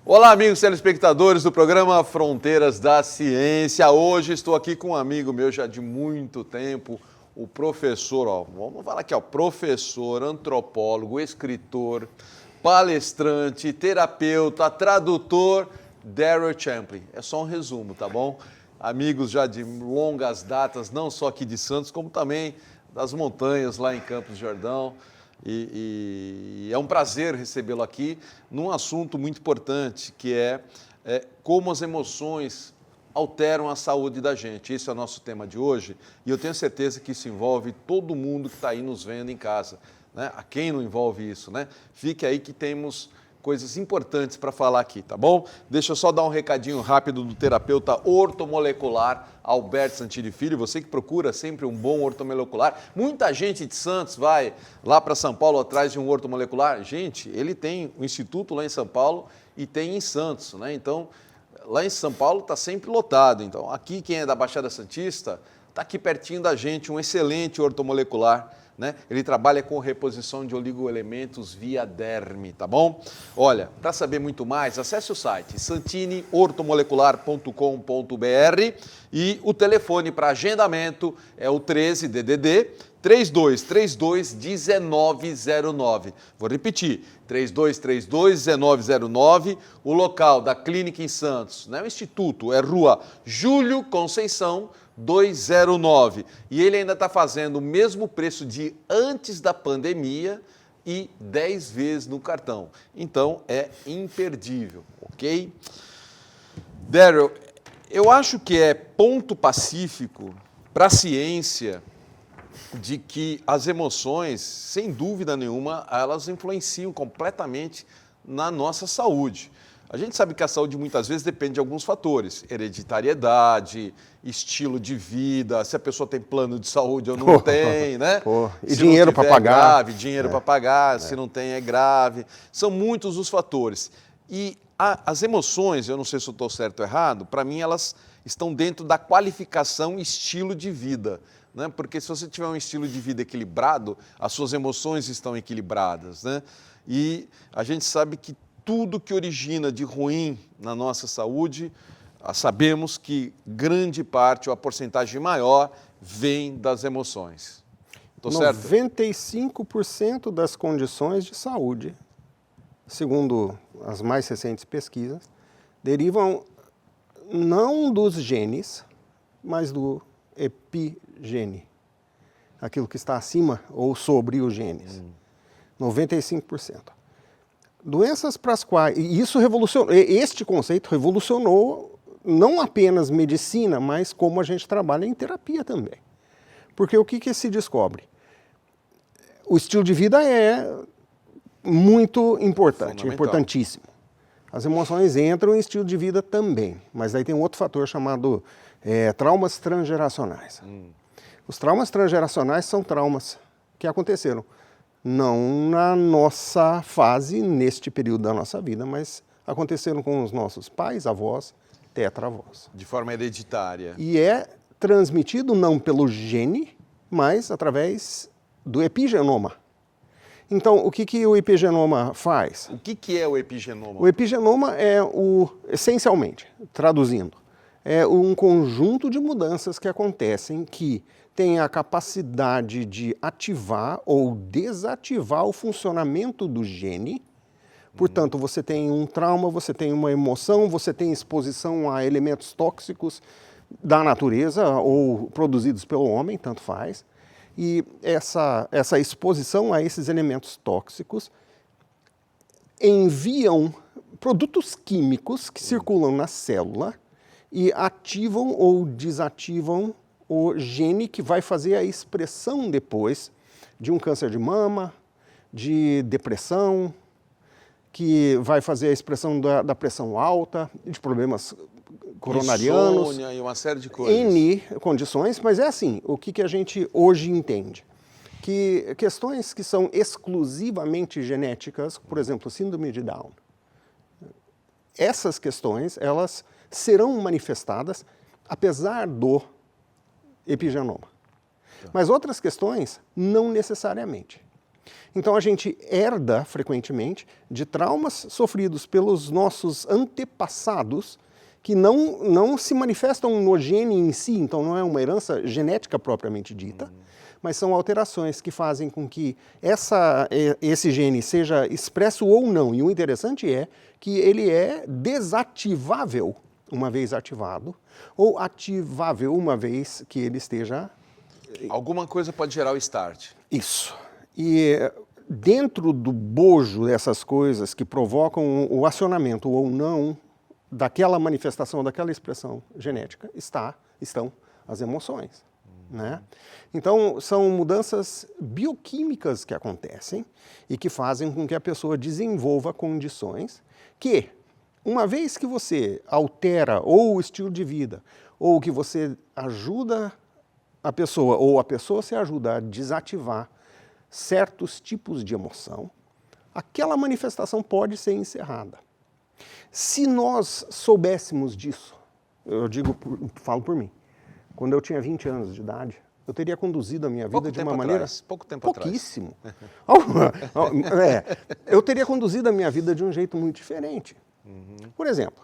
Olá, amigos telespectadores do programa Fronteiras da Ciência. Hoje estou aqui com um amigo meu já de muito tempo, o professor, vamos falar aqui, professor, antropólogo, escritor, palestrante, terapeuta, tradutor, Daryl Champlin. É só um resumo, tá bom? Amigos já de longas datas, não só aqui de Santos, como também das montanhas lá em Campos do Jordão. E é um prazer recebê-lo aqui num assunto muito importante, que é como as emoções alteram a saúde da gente. Esse é o nosso tema de hoje e eu tenho certeza que isso envolve todo mundo que está aí nos vendo em casa, né? A quem não envolve isso, né? Fique aí que temos coisas importantes para falar aqui, tá bom? Deixa eu só dar um recadinho rápido do terapeuta ortomolecular Alberto Santini Filho, você que procura sempre um bom ortomolecular. Muita gente de Santos vai lá para São Paulo atrás de um ortomolecular. Gente, ele tem um instituto lá em São Paulo e tem em Santos, né? Então, lá em São Paulo está sempre lotado. Então, aqui quem é da Baixada Santista está aqui pertinho da gente, um excelente ortomolecular, né? Ele trabalha com reposição de oligoelementos via derme, tá bom? Olha, para saber muito mais, acesse o site santineortomolecular.com.br e o telefone para agendamento é o 13 DDD 3232 1909. Vou repetir, 3232 1909. O local da clínica em Santos, né? O instituto é Rua Júlio Conceição 209. E ele ainda está fazendo o mesmo preço de antes da pandemia e 10 vezes no cartão. Então é imperdível, ok? Daryl, eu acho que é ponto pacífico para a ciência de que as emoções, sem dúvida nenhuma, elas influenciam completamente na nossa saúde. A gente sabe que a saúde muitas vezes depende de alguns fatores, hereditariedade, estilo de vida, se a pessoa tem plano de saúde ou não tem, né? E dinheiro para pagar. Grave, dinheiro para pagar, se não tem é grave. São muitos os fatores. E as emoções, eu não sei se eu estou certo ou errado, para mim elas estão dentro da qualificação estilo de vida, né? Porque se você tiver um estilo de vida equilibrado, as suas emoções estão equilibradas, né? E a gente sabe que tudo que origina de ruim na nossa saúde, sabemos que grande parte, ou a porcentagem maior, vem das emoções. Estou certo? 95% das condições de saúde, segundo as mais recentes pesquisas, derivam não dos genes, mas do epigene, aquilo que está acima ou sobre os genes. 95%. Doenças para as quais, e isso revolucionou, este conceito revolucionou não apenas medicina, mas como a gente trabalha em terapia também. Porque o que se descobre? O estilo de vida é muito importante, importantíssimo. As emoções entram em estilo de vida também, mas aí tem um outro fator chamado traumas transgeracionais. Os traumas transgeracionais são traumas que aconteceram não na nossa fase, neste período da nossa vida, mas aconteceram com os nossos pais, avós, tetravós. De forma hereditária. E é transmitido não pelo gene, mas através do epigenoma. Então, o que o epigenoma faz? O que é o epigenoma? O epigenoma é essencialmente, traduzindo, é um conjunto de mudanças que acontecem que tem a capacidade de ativar ou desativar o funcionamento do gene. Portanto, você tem um trauma, você tem uma emoção, você tem exposição a elementos tóxicos da natureza ou produzidos pelo homem, tanto faz. E essa exposição a esses elementos tóxicos enviam produtos químicos que circulam na célula e ativam ou desativam o gene que vai fazer a expressão depois de um câncer de mama, de depressão, que vai fazer a expressão da pressão alta, de problemas coronarianos. Insônia e uma série de coisas. N condições, mas é assim, o que a gente hoje entende? Que questões que são exclusivamente genéticas, por exemplo, síndrome de Down, essas questões, elas serão manifestadas apesar do epigenoma. Mas outras questões, não necessariamente. Então a gente herda frequentemente de traumas sofridos pelos nossos antepassados que não se manifestam no gene em si, então não é uma herança genética propriamente dita, mas são alterações que fazem com que esse gene seja expresso ou não. E o interessante é que ele é desativável uma vez ativado, ou ativável uma vez que ele esteja... Alguma coisa pode gerar o start. Isso. E dentro do bojo dessas coisas que provocam o acionamento ou não daquela manifestação, daquela expressão genética, estão as emoções. Né? Então, são mudanças bioquímicas que acontecem e que fazem com que a pessoa desenvolva condições que, uma vez que você altera ou o estilo de vida, ou que você ajuda a pessoa, ou a pessoa se ajuda a desativar certos tipos de emoção, aquela manifestação pode ser encerrada. Se nós soubéssemos disso, falo por mim, quando eu tinha 20 anos de idade, eu teria conduzido a minha vida de uma maneira... Pouco tempo pouquíssimo. Eu teria conduzido a minha vida de um jeito muito diferente. Por exemplo,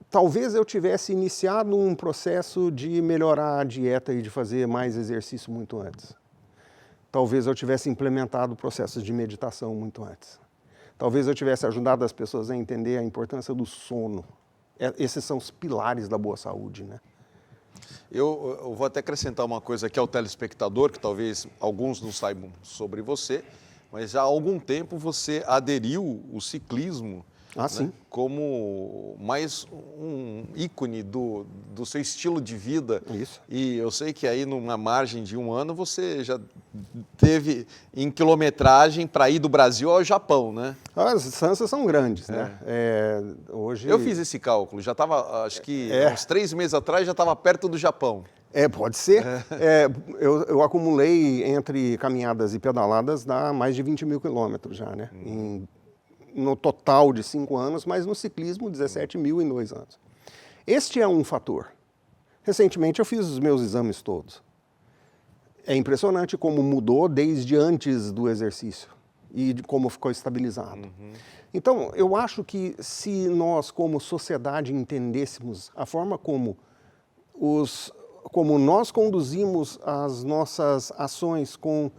talvez eu tivesse iniciado um processo de melhorar a dieta e de fazer mais exercício muito antes. Talvez eu tivesse implementado processos de meditação muito antes. Talvez eu tivesse ajudado as pessoas a entender a importância do sono. Esses são os pilares da boa saúde, né? Eu vou até acrescentar uma coisa aqui ao telespectador, que talvez alguns não saibam sobre você, mas já há algum tempo você aderiu o ciclismo sim. como mais um ícone do seu estilo de vida. Isso. E eu sei que aí numa margem de 1 ano você já teve em quilometragem para ir do Brasil ao Japão, né? As distâncias são grandes, né? Hoje... Eu fiz esse cálculo, já estava, acho que uns 3 meses atrás já estava perto do Japão. Pode ser. Eu acumulei entre caminhadas e pedaladas, dá mais de 20 mil quilômetros já, né? No total de 5 anos, mas no ciclismo 17 mil em 2 anos. Este é um fator. Recentemente eu fiz os meus exames todos. É impressionante como mudou desde antes do exercício e de como ficou estabilizado. Então, eu acho que se nós, como sociedade, entendêssemos a forma como nós conduzimos as nossas ações com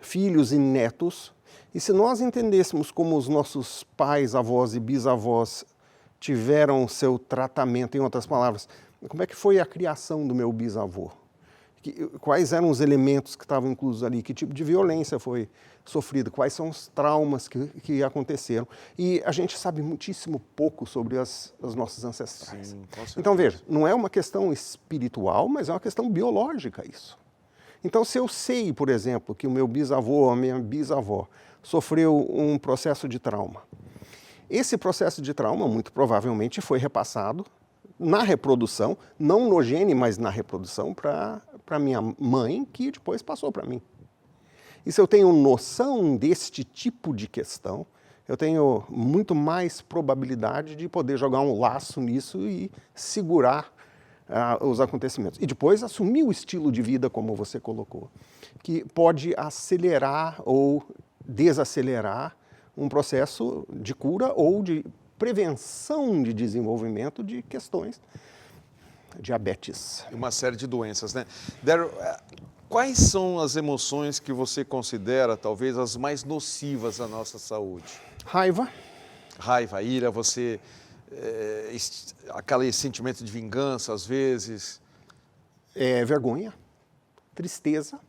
filhos e netos, e se nós entendêssemos como os nossos pais, avós e bisavós tiveram seu tratamento, em outras palavras, como é que foi a criação do meu bisavô? Quais eram os elementos que estavam inclusos ali? Que tipo de violência foi sofrida? Quais são os traumas que aconteceram? E a gente sabe muitíssimo pouco sobre as nossas ancestrais. Sim, com certeza. Então, veja, não é uma questão espiritual, mas é uma questão biológica isso. Então, se eu sei, por exemplo, que o meu bisavô ou a minha bisavó sofreu um processo de trauma, esse processo de trauma muito provavelmente foi repassado na reprodução, não no gene, mas na reprodução para minha mãe, que depois passou para mim. E se eu tenho noção deste tipo de questão, eu tenho muito mais probabilidade de poder jogar um laço nisso e segurar os acontecimentos. E depois assumir o estilo de vida, como você colocou, que pode acelerar ou desacelerar um processo de cura ou de prevenção de desenvolvimento de questões, diabetes. Uma série de doenças, né? Darryl, quais são as emoções que você considera talvez as mais nocivas à nossa saúde? Raiva. Raiva, ira, aquele sentimento de vingança às vezes. Vergonha, tristeza.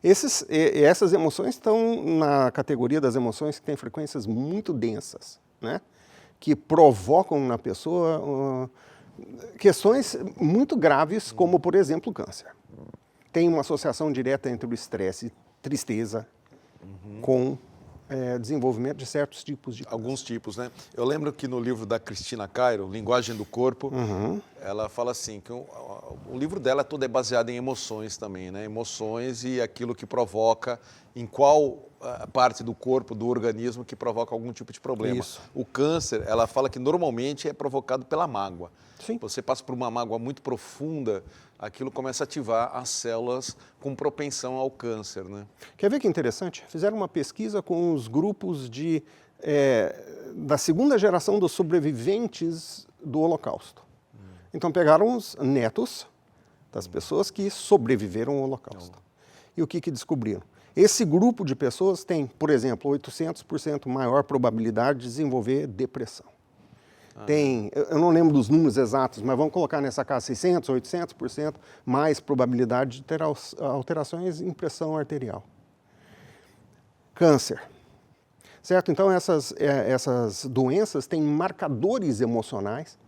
Essas emoções estão na categoria das emoções que têm frequências muito densas, né? Que provocam na pessoa questões muito graves, como, por exemplo, o câncer. Tem uma associação direta entre o estresse, tristeza, com desenvolvimento de certos tipos de câncer. Alguns tipos, né? Eu lembro que no livro da Cristina Cairo, Linguagem do Corpo, ela fala assim, que o livro dela todo é baseado em emoções também, né? Emoções e aquilo que provoca em qual parte do corpo, do organismo que provoca algum tipo de problema. Isso. O câncer, ela fala que normalmente é provocado pela mágoa. Sim. Você passa por uma mágoa muito profunda, aquilo começa a ativar as células com propensão ao câncer, né? Quer ver que interessante? Fizeram uma pesquisa com os grupos da segunda geração dos sobreviventes do Holocausto. Então pegaram os netos das pessoas que sobreviveram ao Holocausto. E o que descobriram? Esse grupo de pessoas tem, por exemplo, 800% maior probabilidade de desenvolver depressão. Tem, eu não lembro dos números exatos, mas vamos colocar nessa casa 600%, 800% mais probabilidade de ter alterações em pressão arterial. Câncer. Certo? Então essas doenças têm marcadores emocionais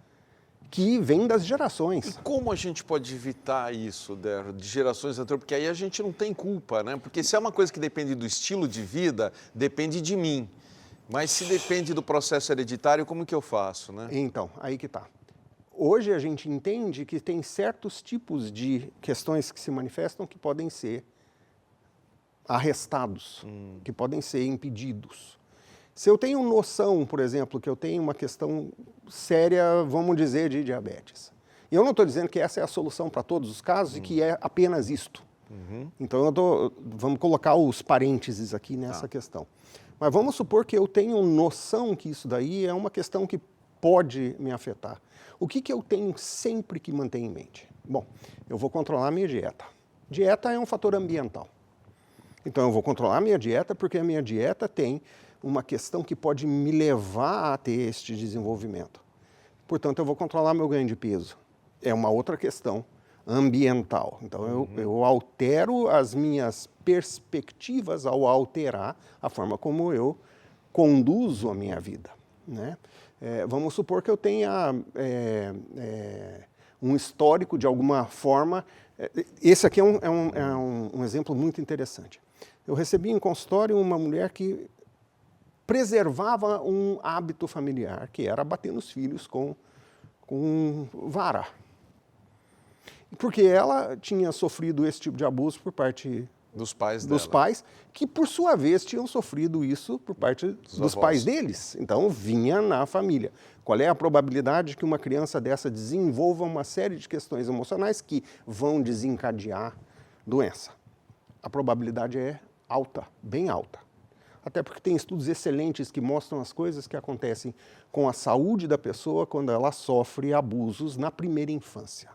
que vêm das gerações. E como a gente pode evitar isso, de gerações anteriores? Porque aí a gente não tem culpa, né? Porque se é uma coisa que depende do estilo de vida, depende de mim. Mas se depende do processo hereditário, como que eu faço, né? Então, aí que está. Hoje a gente entende que tem certos tipos de questões que se manifestam que podem ser arrestados, que podem ser impedidos. Se eu tenho noção, por exemplo, que eu tenho uma questão séria, vamos dizer, de diabetes, e eu não estou dizendo que essa é a solução para todos os casos e que é apenas isto. Então, vamos colocar os parênteses aqui nessa questão. Mas vamos supor que eu tenho noção que isso daí é uma questão que pode me afetar. O que eu tenho sempre que manter em mente? Bom, eu vou controlar a minha dieta. Dieta é um fator ambiental. Então, eu vou controlar a minha dieta porque a minha dieta tem uma questão que pode me levar a ter este desenvolvimento. Portanto, eu vou controlar meu ganho de peso. É uma outra questão ambiental. Então, eu altero as minhas perspectivas ao alterar a forma como eu conduzo a minha vida, né? Vamos supor que eu tenha um histórico de alguma forma. Esse aqui é um exemplo muito interessante. Eu recebi em consultório uma mulher que preservava um hábito familiar, que era bater nos filhos com vara. Porque ela tinha sofrido esse tipo de abuso por parte dos pais que por sua vez tinham sofrido isso por parte dos pais deles. Então vinha na família. Qual é a probabilidade de que uma criança dessa desenvolva uma série de questões emocionais que vão desencadear doença? A probabilidade é alta, bem alta. Até porque tem estudos excelentes que mostram as coisas que acontecem com a saúde da pessoa quando ela sofre abusos na primeira infância.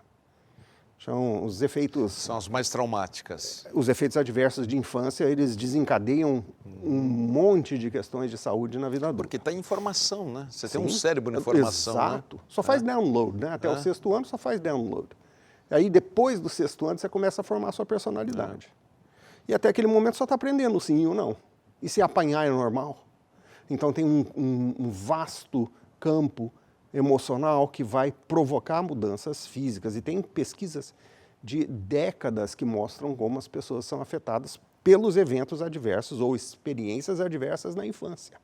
São os efeitos... São as mais traumáticas. Os efeitos adversos de infância, eles desencadeiam um monte de questões de saúde na vida adulta. Porque está em formação, né? Você tem um cérebro em formação, exato. Né? Só faz download, né? Até o 6º ano só faz download. Aí depois do 6º ano você começa a formar a sua personalidade. E até aquele momento só está aprendendo sim e o não. E se apanhar é normal. Então tem um vasto campo emocional que vai provocar mudanças físicas. E tem pesquisas de décadas que mostram como as pessoas são afetadas pelos eventos adversos ou experiências adversas na infância.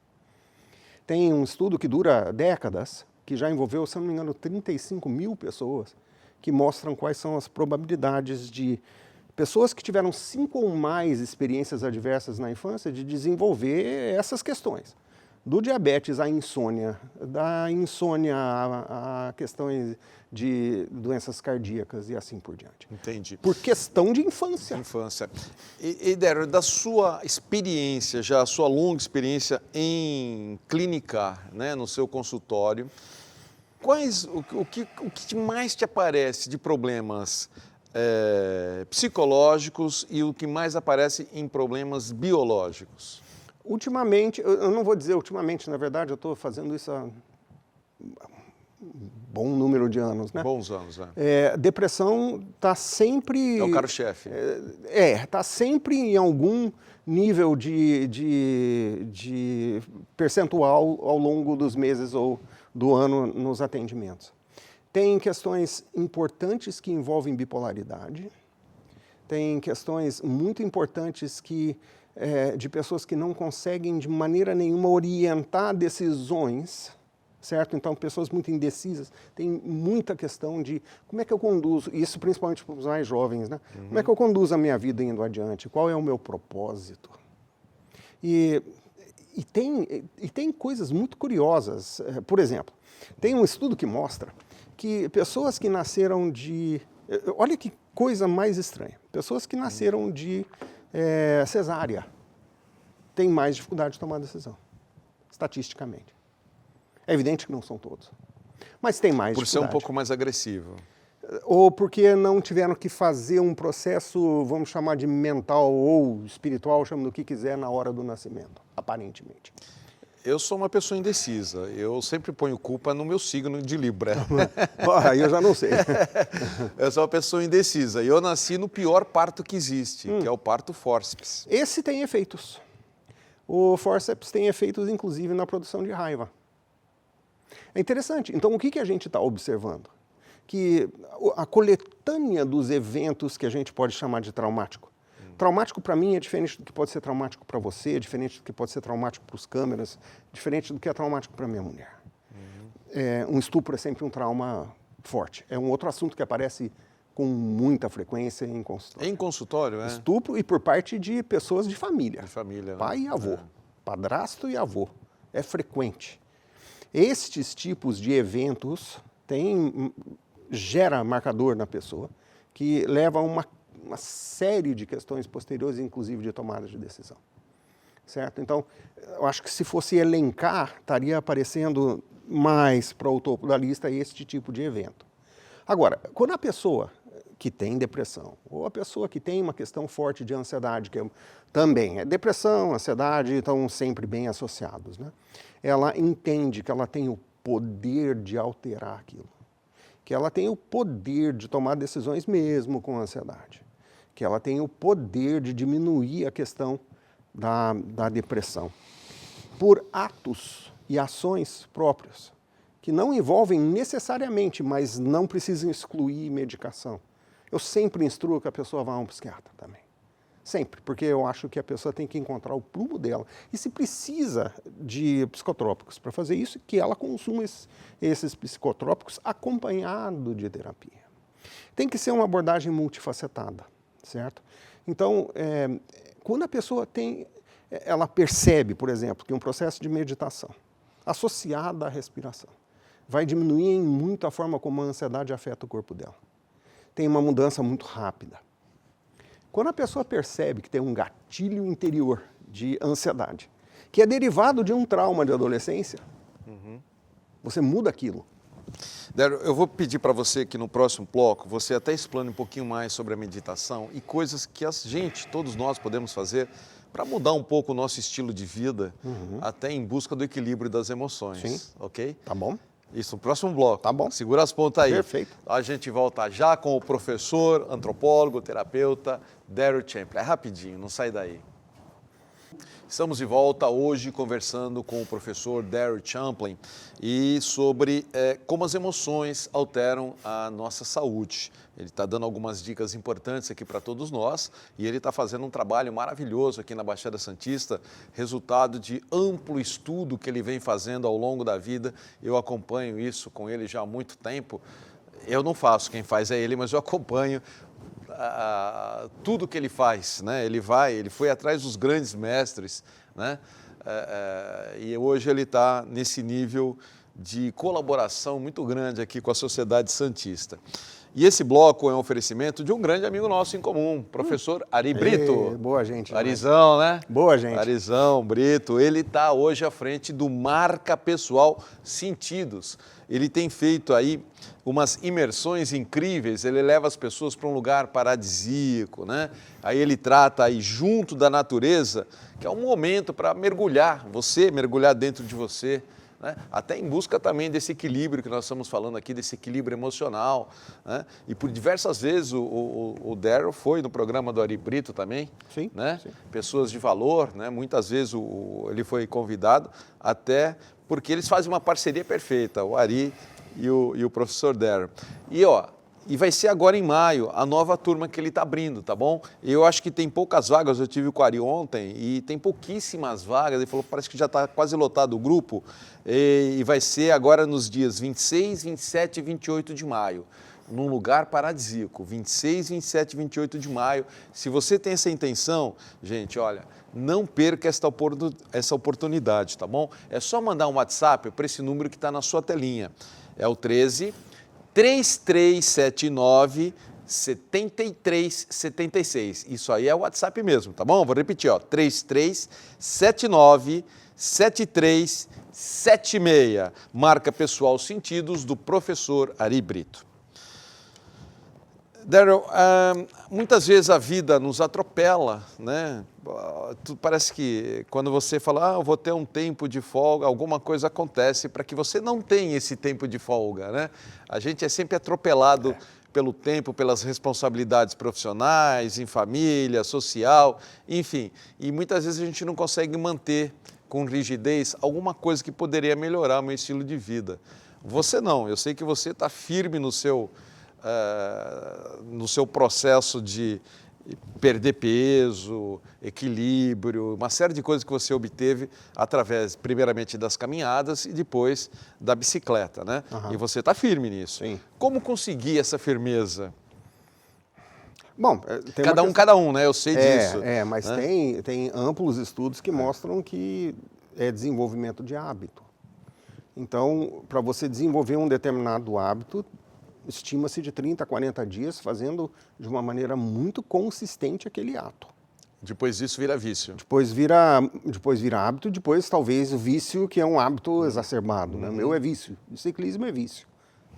Tem um estudo que dura décadas, que já envolveu, se não me engano, 35 mil pessoas, que mostram quais são as probabilidades de pessoas que tiveram 5 ou mais experiências adversas na infância de desenvolver essas questões. Do diabetes à insônia, da insônia a questões de doenças cardíacas e assim por diante. Entendi. Por questão de infância. E Dério, da sua experiência, já a sua longa experiência em clinicar, né, no seu consultório, o que mais te aparece de problemas psicológicos e o que mais aparece em problemas biológicos? Ultimamente, eu não vou dizer ultimamente, na verdade, eu estou fazendo isso há um bom número de anos, né? Bons anos, né? Depressão está sempre... É o carro-chefe. Está sempre em algum nível de percentual ao longo dos meses ou do ano nos atendimentos. Tem questões importantes que envolvem bipolaridade, tem questões muito importantes de pessoas que não conseguem de maneira nenhuma orientar decisões, certo? Então, pessoas muito indecisas, tem muita questão de como é que eu conduzo, isso principalmente para os mais jovens, né? Como é que eu conduzo a minha vida indo adiante? Qual é o meu propósito? E tem coisas muito curiosas. Por exemplo, tem um estudo que mostra que pessoas que nasceram de... Olha que coisa mais estranha. Pessoas que nasceram de cesárea têm mais dificuldade de tomar decisão, estatisticamente. É evidente que não são todos, mas tem mais Por dificuldade. ser um pouco mais agressivo. Ou porque não tiveram que fazer um processo, vamos chamar de mental ou espiritual, chama do que quiser, na hora do nascimento, aparentemente. Eu sou uma pessoa indecisa. Eu sempre ponho culpa no meu signo de Libra. Aí eu já não sei. Eu sou uma pessoa indecisa. E eu nasci no pior parto que existe, que é o parto fórceps. Esse tem efeitos. O fórceps tem efeitos, inclusive, na produção de raiva. É interessante. Então, o que a gente está observando? Que a coletânea dos eventos que a gente pode chamar de traumático. Traumático para mim é diferente do que pode ser traumático para você, é diferente do que pode ser traumático para os câmeras, diferente do que é traumático para minha mulher. Um estupro é sempre um trauma forte. É um outro assunto que aparece com muita frequência em consultório. Em consultório, é? Estupro e por parte de pessoas de família. De família, né? Pai e avô. Padrasto e avô. É frequente. Estes tipos de eventos gera marcador na pessoa que leva a uma série de questões posteriores, inclusive de tomada de decisão. Certo? Então, eu acho que se fosse elencar, estaria aparecendo mais para o topo da lista este tipo de evento. Agora, quando a pessoa que tem depressão, ou a pessoa que tem uma questão forte de ansiedade, que também é depressão, ansiedade, estão sempre bem associados, né? Ela entende que ela tem o poder de alterar aquilo, que ela tem o poder de tomar decisões mesmo com ansiedade, que ela tem o poder de diminuir a questão da depressão por atos e ações próprios, que não envolvem necessariamente, mas não precisam excluir medicação. Eu sempre instruo que a pessoa vá a um psiquiatra também. Sempre, porque eu acho que a pessoa tem que encontrar o prumo dela. E se precisa de psicotrópicos para fazer isso, que ela consuma esses psicotrópicos acompanhado de terapia. Tem que ser uma abordagem multifacetada, certo? Então, quando a pessoa ela percebe, por exemplo, que um processo de meditação associado à respiração vai diminuir em muito a forma como a ansiedade afeta o corpo dela. Tem uma mudança muito rápida. Quando a pessoa percebe que tem um gatilho interior de ansiedade, que é derivado de um trauma de adolescência, você muda aquilo. Dario, eu vou pedir para você que no próximo bloco, você até explane um pouquinho mais sobre a meditação e coisas que todos nós podemos fazer para mudar um pouco o nosso estilo de vida, até em busca do equilíbrio das emoções. Sim. Ok? Tá bom? Isso, no próximo bloco. Tá bom. Segura as pontas aí. Perfeito. A gente volta já com o professor, antropólogo, terapeuta, Dario Champlin. É rapidinho, não sai daí. Estamos de volta hoje conversando com o professor Dario Champlin e sobre como as emoções alteram a nossa saúde. Ele está dando algumas dicas importantes aqui para todos nós e ele está fazendo um trabalho maravilhoso aqui na Baixada Santista, resultado de amplo estudo que ele vem fazendo ao longo da vida. Eu acompanho isso com ele já há muito tempo. Eu não faço, quem faz é ele, mas eu acompanho tudo que ele faz, né? Ele foi atrás dos grandes mestres, né? E hoje ele está nesse nível de colaboração muito grande aqui com a Sociedade Santista. E esse bloco é um oferecimento de um grande amigo nosso em comum, professor Ari Brito. Boa gente. Arizão, né? Boa gente. Arizão, Brito. Ele está hoje à frente do Marca Pessoal Sentidos. Ele tem feito aí umas imersões incríveis, ele leva as pessoas para um lugar paradisíaco, né? Aí ele trata aí junto da natureza, que é um momento para mergulhar, você mergulhar dentro de você, né? Até em busca também desse equilíbrio que nós estamos falando aqui, desse equilíbrio emocional, né? E por diversas vezes o Dario foi no programa do Ari Brito também, Sim, né? sim. Pessoas de valor, né? Muitas vezes ele foi convidado até porque eles fazem uma parceria perfeita, o Ari e o professor Dario. E vai ser agora em maio a nova turma que ele está abrindo, tá bom? Eu acho que tem poucas vagas, eu tive com o Ari ontem e tem pouquíssimas vagas. Ele falou, parece que já está quase lotado o grupo e vai ser agora nos dias 26, 27 e 28 de maio. num lugar paradisíaco, 26, 27 e 28 de maio. Se você tem essa intenção, gente, olha, não perca essa oportunidade, tá bom? É só mandar um WhatsApp para esse número que está na sua telinha. É o 13 3379 7376. Isso aí é o WhatsApp mesmo, tá bom? Vou repetir, ó, 3379 7376. Marca pessoal Sentidos do professor Ari Brito. Darryl, muitas vezes a vida nos atropela, né? Parece que quando você fala, eu vou ter um tempo de folga, alguma coisa acontece para que você não tenha esse tempo de folga, né? A gente é sempre atropelado pelo tempo, pelas responsabilidades profissionais, em família, social, enfim. E muitas vezes a gente não consegue manter com rigidez alguma coisa que poderia melhorar o meu estilo de vida. Você não, eu sei que você está firme no seu processo de perder peso, equilíbrio, uma série de coisas que você obteve através, primeiramente, das caminhadas e depois da bicicleta, né? Uhum. E você está firme nisso. Sim. Como conseguir essa firmeza? Bom, tem cada um, né? Eu sei disso. Mas né? tem amplos estudos que mostram que é desenvolvimento de hábito. Então, para você desenvolver um determinado hábito, estima-se de 30 a 40 dias fazendo de uma maneira muito consistente aquele ato. Depois disso vira vício. Depois vira hábito, depois talvez o vício, que é um hábito exacerbado. Né? O meu é vício, o ciclismo é vício.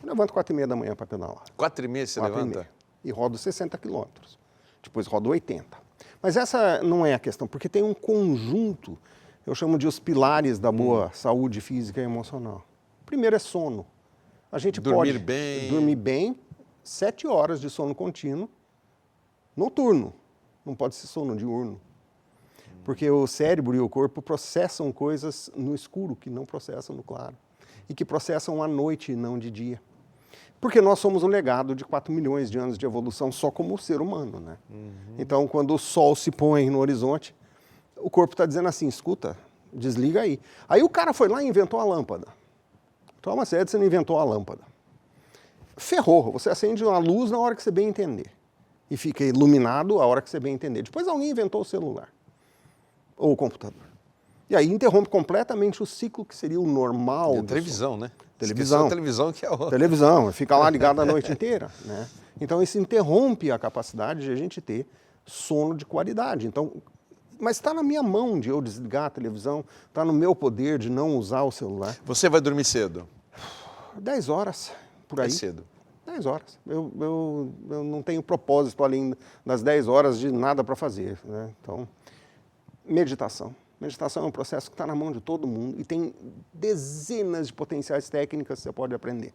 Eu levanto 4h30 da manhã para pedalar. 4h30 você levanta? E rodo 60 quilômetros. Depois rodo 80. Mas essa não é a questão, porque tem um conjunto, eu chamo de os pilares da boa saúde física e emocional. Primeiro é sono. A gente pode dormir bem, 7 horas de sono contínuo, noturno. Não pode ser sono diurno. Porque o cérebro e o corpo processam coisas no escuro que não processam no claro. E que processam à noite e não de dia. Porque nós somos um legado de 4 milhões de anos de evolução só como ser humano, né? Então, quando o sol se põe no horizonte, o corpo está dizendo assim, escuta, desliga aí. Aí o cara foi lá e inventou a lâmpada. Thomas Edison inventou a lâmpada. Ferrou, você acende uma luz na hora que você bem entender. E fica iluminado a hora que você bem entender. Depois alguém inventou o celular. Ou o computador. E aí interrompe completamente o ciclo que seria o normal. E televisão, né? Televisão. Televisão que é outra. Televisão, fica lá ligado a noite inteira. Né? Então isso interrompe a capacidade de a gente ter sono de qualidade. Então, mas está na minha mão de eu desligar a televisão, está no meu poder de não usar o celular. Você vai dormir cedo? 10 horas, por aí. É cedo. 10 horas. Eu não tenho propósito além das 10 horas de nada para fazer. Né? Então, meditação. Meditação é um processo que está na mão de todo mundo e tem dezenas de potenciais técnicas que você pode aprender.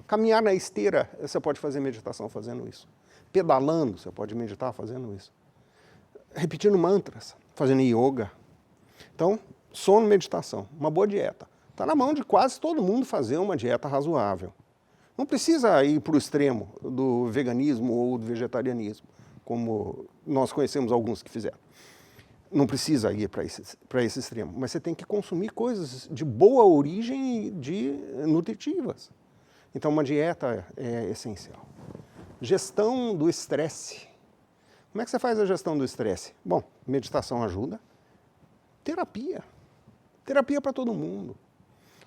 Caminhar na esteira, você pode fazer meditação fazendo isso. Pedalando, você pode meditar fazendo isso. Repetindo mantras, fazendo yoga. Então, sono, meditação, uma boa dieta. Está na mão de quase todo mundo fazer uma dieta razoável. Não precisa ir para o extremo do veganismo ou do vegetarianismo, como nós conhecemos alguns que fizeram. Não precisa ir para esse extremo, mas você tem que consumir coisas de boa origem e nutritivas. Então, uma dieta é essencial. Gestão do estresse. Como é que você faz a gestão do estresse? Bom, meditação ajuda. Terapia. Terapia para todo mundo.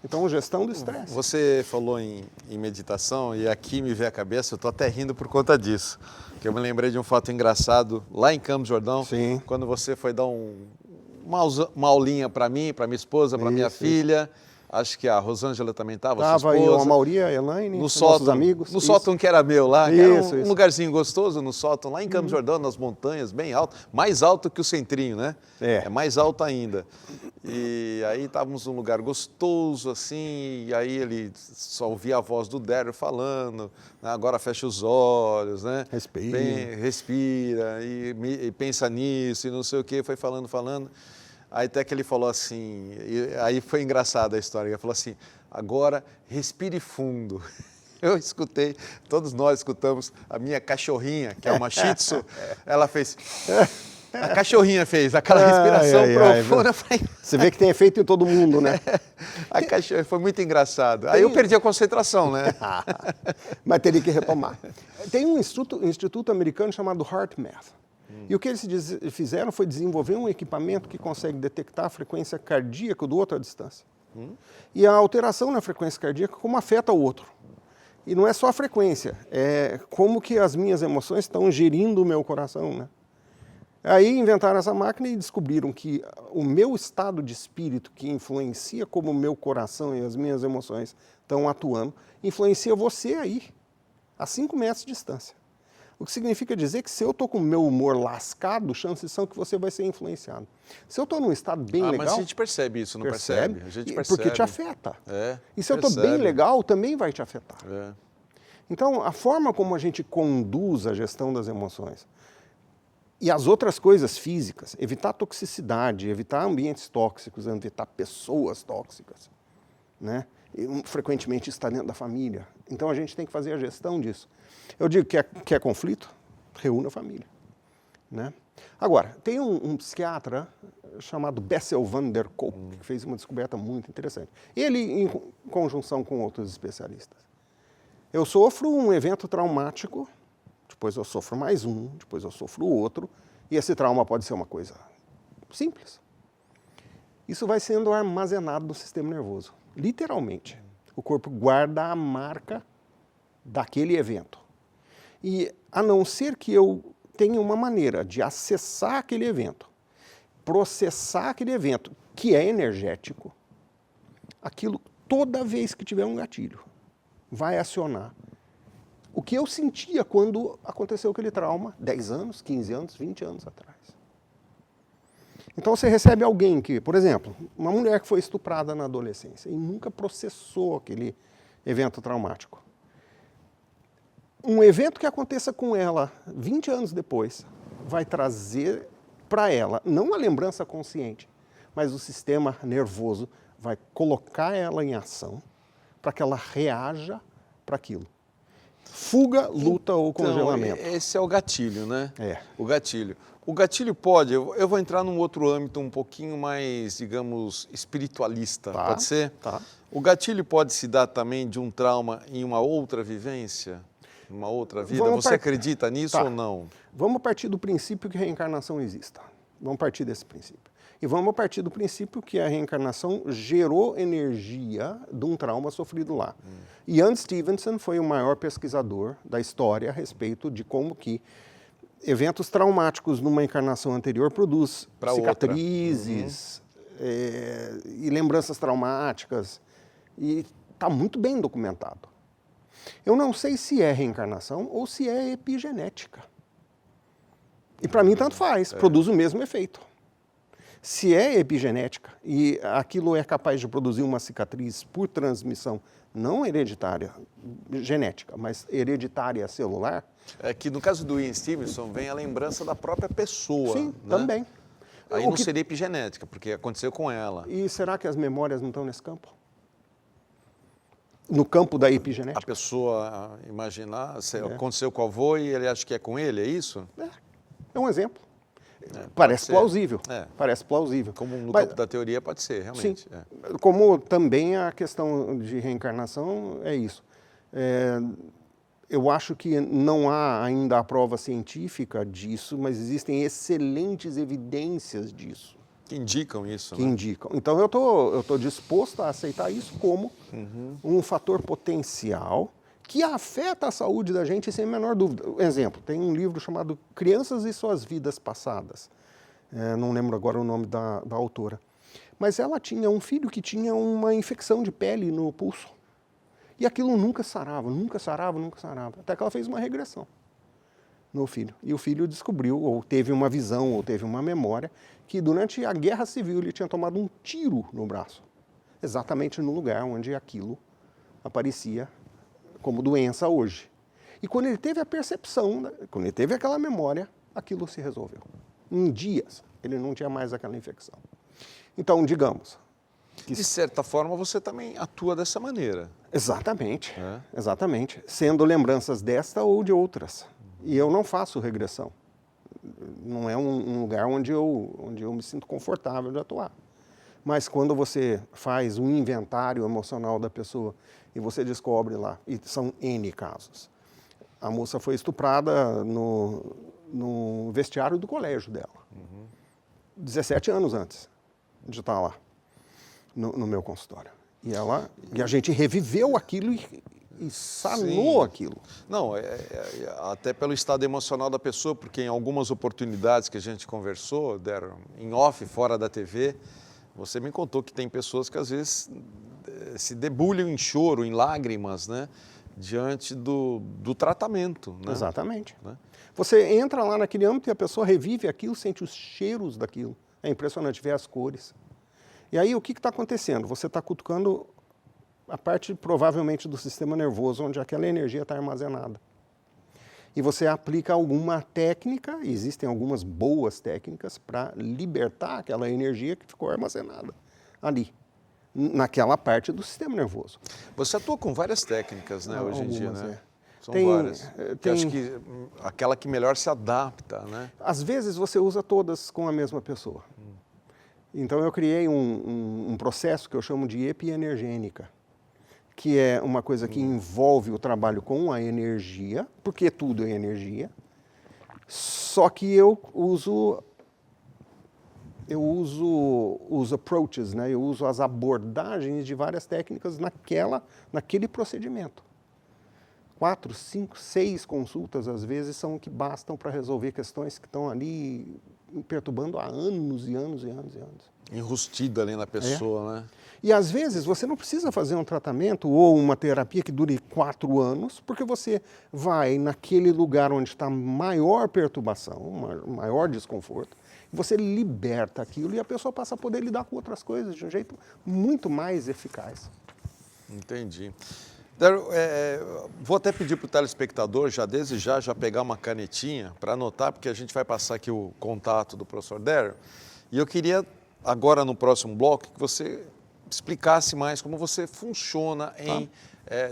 Então, gestão do estresse. Você falou em meditação e aqui me veio à cabeça, eu estou até rindo por conta disso. Que eu me lembrei de um fato engraçado lá em Campos do Jordão, Sim. Quando você foi dar uma aulinha para mim, para minha esposa, para minha filha. Acho que a Rosângela também estava, sua esposa. Estava a Mauri, a Elaine, no nossos sótão, amigos. No sótão que era meu lá, que era um Isso. lugarzinho gostoso no sótão, lá em Campos do Jordão, nas montanhas, bem alto. Mais alto que o Centrinho, né? É mais alto ainda. E aí estávamos num lugar gostoso, assim, e aí ele só ouvia a voz do Darryl falando, né? Agora fecha os olhos, né? Respira e pensa nisso e não sei o quê, foi falando. Aí até que ele falou assim, aí foi engraçada a história, ele falou assim, agora respire fundo. Eu escutei, todos nós escutamos, a minha cachorrinha, que é uma Shih Tzu, ela fez... A cachorrinha fez aquela respiração profunda. Você vê que tem efeito em todo mundo, né? A cachorra foi muito engraçado. Aí eu perdi a concentração, né? Mas teria que retomar. Tem um instituto americano chamado HeartMath. E o que eles fizeram foi desenvolver um equipamento que consegue detectar a frequência cardíaca do outro à distância. E a alteração na frequência cardíaca, como afeta o outro. E não é só a frequência, é como que as minhas emoções estão gerindo o meu coração, né? Aí inventaram essa máquina e descobriram que o meu estado de espírito, que influencia como o meu coração e as minhas emoções estão atuando, influencia você aí, a 5 metros de distância. O que significa dizer que se eu estou com o meu humor lascado, chances são que você vai ser influenciado. Se eu estou num estado bem legal... Mas a gente percebe isso, não percebe? A gente percebe. Porque te afeta. E se percebe. eu estou bem legal, também vai te afetar. Então, a forma como a gente conduz a gestão das emoções e as outras coisas físicas, evitar toxicidade, evitar ambientes tóxicos, evitar pessoas tóxicas, né? E, frequentemente está dentro da família. Então, a gente tem que fazer a gestão disso. Eu digo que é conflito, reúna a família, né? Agora, tem um psiquiatra chamado Bessel van der Kolk, que fez uma descoberta muito interessante. Ele, em conjunção com outros especialistas. Eu sofro um evento traumático, depois eu sofro mais um, depois eu sofro outro, e esse trauma pode ser uma coisa simples. Isso vai sendo armazenado no sistema nervoso, literalmente. O corpo guarda a marca daquele evento. E a não ser que eu tenha uma maneira de acessar aquele evento, processar aquele evento, que é energético, aquilo, toda vez que tiver um gatilho, vai acionar o que eu sentia quando aconteceu aquele trauma 10 anos, 15 anos, 20 anos atrás. Então você recebe alguém que, por exemplo, uma mulher que foi estuprada na adolescência e nunca processou aquele evento traumático. Um evento que aconteça com ela 20 anos depois vai trazer para ela, não a lembrança consciente, mas o sistema nervoso vai colocar ela em ação para que ela reaja para aquilo. Fuga, luta ou congelamento. Esse é o gatilho, né? O gatilho. O gatilho pode, eu vou entrar num outro âmbito um pouquinho mais, digamos, espiritualista, pode ser? Tá. O gatilho pode se dar também de um trauma em uma outra vivência, uma outra vida? Você acredita nisso ou não? Vamos partir do princípio que a reencarnação exista. Vamos partir desse princípio. E vamos partir do princípio que a reencarnação gerou energia de um trauma sofrido lá. Ian Stevenson foi o maior pesquisador da história a respeito de como que eventos traumáticos numa encarnação anterior produz cicatrizes e lembranças traumáticas. E está muito bem documentado. Eu não sei se é reencarnação ou se é epigenética. E para mim tanto faz, produz o mesmo efeito. Se é epigenética e aquilo é capaz de produzir uma cicatriz por transmissão não hereditária, genética, mas hereditária celular... É que no caso do Ian Stevenson vem a lembrança da própria pessoa. Sim, né? Também. Aí não seria epigenética, porque aconteceu com ela. E será que as memórias não estão nesse campo? No campo da epigenética? A pessoa imaginar, aconteceu com o avô e ele acha que é com ele, é isso? É um exemplo. Parece plausível. Parece plausível. Como no campo da teoria pode ser, realmente. Sim. Como também a questão de reencarnação é isso. Eu acho que não há ainda a prova científica disso, mas existem excelentes evidências disso. Que indicam isso, Que indicam. Então eu tô disposto a aceitar isso como um fator potencial que afeta a saúde da gente sem a menor dúvida. Exemplo, tem um livro chamado Crianças e Suas Vidas Passadas. Não lembro agora o nome da autora. Mas ela tinha um filho que tinha uma infecção de pele no pulso. E aquilo nunca sarava, nunca sarava, nunca sarava. Até que ela fez uma regressão no filho. E o filho descobriu, ou teve uma visão, ou teve uma memória, que durante a Guerra Civil ele tinha tomado um tiro no braço. Exatamente no lugar onde aquilo aparecia como doença hoje. E quando ele teve a percepção, quando ele teve aquela memória, aquilo se resolveu. Em dias, ele não tinha mais aquela infecção. Então, digamos... De certa forma, você também atua dessa maneira. Exatamente, exatamente. Sendo lembranças desta ou de outras. E eu não faço regressão. não é um lugar onde eu me sinto confortável de atuar. Mas quando você faz um inventário emocional da pessoa e você descobre lá, e são N casos, a moça foi estuprada no vestiário do colégio dela, 17 anos antes de estar lá, no meu consultório. E a gente reviveu aquilo e sanou aquilo. Não, até pelo estado emocional da pessoa, porque em algumas oportunidades que a gente conversou, deram em off, fora da TV, você me contou que tem pessoas que às vezes se debulham em choro, em lágrimas, né? Diante do tratamento. Né? Exatamente. Né? Você entra lá naquele âmbito e a pessoa revive aquilo, sente os cheiros daquilo. É impressionante ver as cores. E aí o que está acontecendo? Você está cutucando a parte provavelmente do sistema nervoso, onde aquela energia está armazenada. E você aplica alguma técnica, existem algumas boas técnicas para libertar aquela energia que ficou armazenada ali, naquela parte do sistema nervoso. Você atua com várias técnicas, né, hoje em dia, né? São Tem, várias. tem, acho que aquela que melhor se adapta, né? Às vezes você usa todas com a mesma pessoa. Então eu criei um processo que eu chamo de epienergênica, que é uma coisa que envolve o trabalho com a energia, porque tudo é energia, só que eu uso os approaches, né? Eu uso as abordagens de várias técnicas naquele procedimento. 4, 5, 6 consultas, às vezes, são o que bastam para resolver questões que estão ali perturbando há anos e anos e anos e anos. Enrustido ali na pessoa, né? E às vezes você não precisa fazer um tratamento ou uma terapia que dure 4 anos, porque você vai naquele lugar onde está maior perturbação, maior desconforto, você liberta aquilo e a pessoa passa a poder lidar com outras coisas de um jeito muito mais eficaz. Entendi. Daryl, vou até pedir para o telespectador, desde já pegar uma canetinha para anotar, porque a gente vai passar aqui o contato do professor Daryl. E eu queria, agora no próximo bloco, que você explicasse mais como você funciona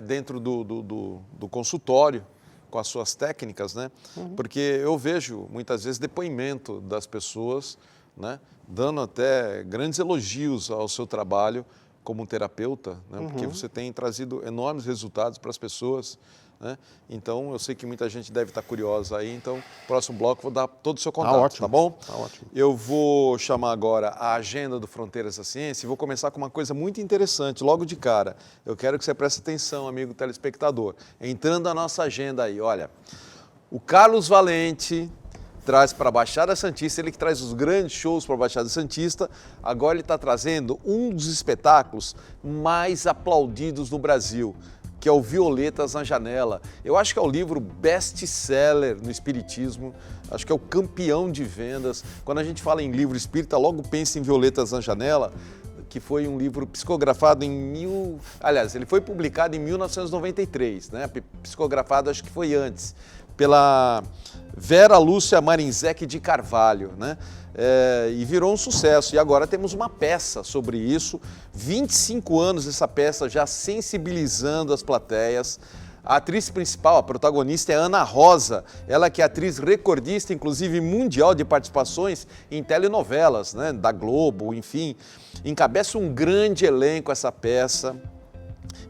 dentro do consultório, com as suas técnicas, né? Porque eu vejo, muitas vezes, depoimento das pessoas, né? Dando até grandes elogios ao seu trabalho como terapeuta, né? Porque você tem trazido enormes resultados para as pessoas, né? Então, eu sei que muita gente deve estar curiosa aí, então, próximo bloco, vou dar todo o seu contato, ótimo, tá bom? tá ótimo. Eu vou chamar agora a agenda do Fronteiras da Ciência e vou começar com uma coisa muito interessante, logo de cara. Eu quero que você preste atenção, amigo telespectador. Entrando na nossa agenda aí, olha, o Carlos Valente traz para a Baixada Santista, ele que traz os grandes shows para a Baixada Santista, agora ele está trazendo um dos espetáculos mais aplaudidos no Brasil, que é o Violetas na Janela. Eu acho que é o livro best-seller no espiritismo, acho que é o campeão de vendas. Quando a gente fala em livro espírita, logo pensa em Violetas na Janela, que foi um livro psicografado ele foi publicado em 1993, né? Psicografado acho que foi antes, pela Vera Lúcia Marinzec de Carvalho, né? E virou um sucesso. E agora temos uma peça sobre isso, 25 anos essa peça já sensibilizando as plateias. A atriz principal, a protagonista é Ana Rosa, ela que é atriz recordista, inclusive mundial de participações em telenovelas, né? Da Globo, enfim. Encabeça um grande elenco essa peça.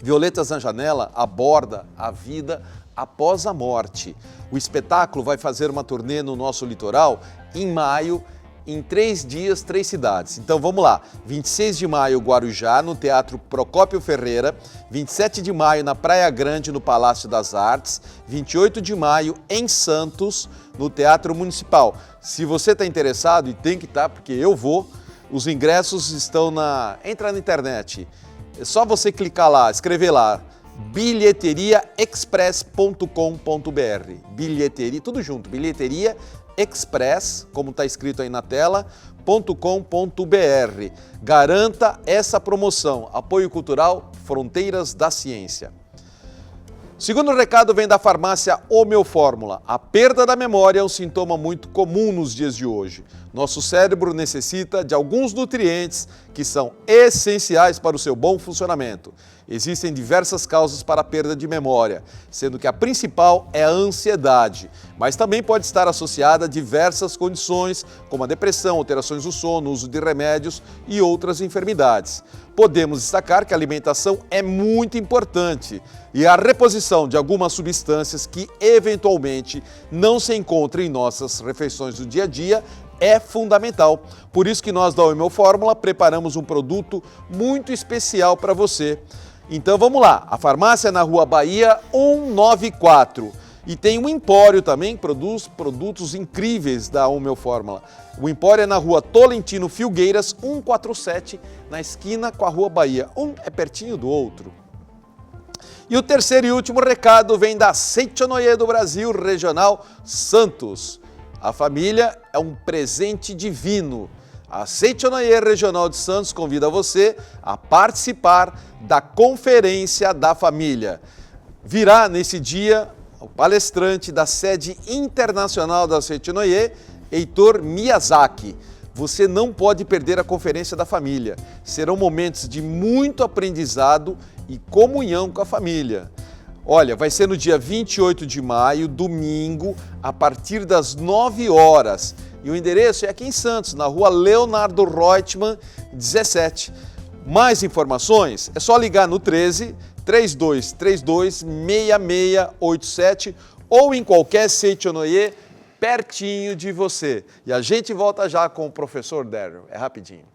Violetas na Janela aborda a vida após a morte. O espetáculo vai fazer uma turnê no nosso litoral em maio, em 3 dias, 3 cidades. Então vamos lá, 26 de maio, Guarujá, no Teatro Procópio Ferreira, 27 de maio, na Praia Grande, no Palácio das Artes, 28 de maio, em Santos, no Teatro Municipal. Se você está interessado, e tem que estar, porque eu vou, os ingressos estão entra na internet, é só você clicar lá, escrever lá, bilheteriaexpress.com.br, bilheteria, tudo junto, bilheteria express, como está escrito aí na tela, .com.br. Garanta essa promoção. Apoio Cultural Fronteiras da Ciência. Segundo recado vem da farmácia Homeofórmula. A perda da memória é um sintoma muito comum nos dias de hoje. Nosso cérebro necessita de alguns nutrientes que são essenciais para o seu bom funcionamento. Existem diversas causas para a perda de memória, sendo que a principal é a ansiedade, mas também pode estar associada a diversas condições, como a depressão, alterações do sono, uso de remédios e outras enfermidades. Podemos destacar que a alimentação é muito importante e a reposição de algumas substâncias que eventualmente não se encontram em nossas refeições do dia a dia é fundamental. Por isso que nós da Homeofórmula preparamos um produto muito especial para você. Então vamos lá, a farmácia é na Rua Bahia 194 e tem um empório também, produz produtos incríveis da Homeofórmula. O empório é na Rua Tolentino Filgueiras 147, na esquina com a Rua Bahia. Um é pertinho do outro. E o terceiro e último recado vem da Seitonoye do Brasil Regional Santos. A família é um presente divino. A Seitonoye Regional de Santos convida você a participar da Conferência da Família. Virá nesse dia o palestrante da sede internacional da Seitonoye, Heitor Miyazaki. Você não pode perder a Conferência da Família. Serão momentos de muito aprendizado e comunhão com a família. Olha, vai ser no dia 28 de maio, domingo, a partir das 9 horas. E o endereço é aqui em Santos, na Rua Leonardo Reutemann, 17. Mais informações é só ligar no 13 3232 6687 ou em qualquer Seitonoye pertinho de você. E a gente volta já com o professor Daryl. É rapidinho.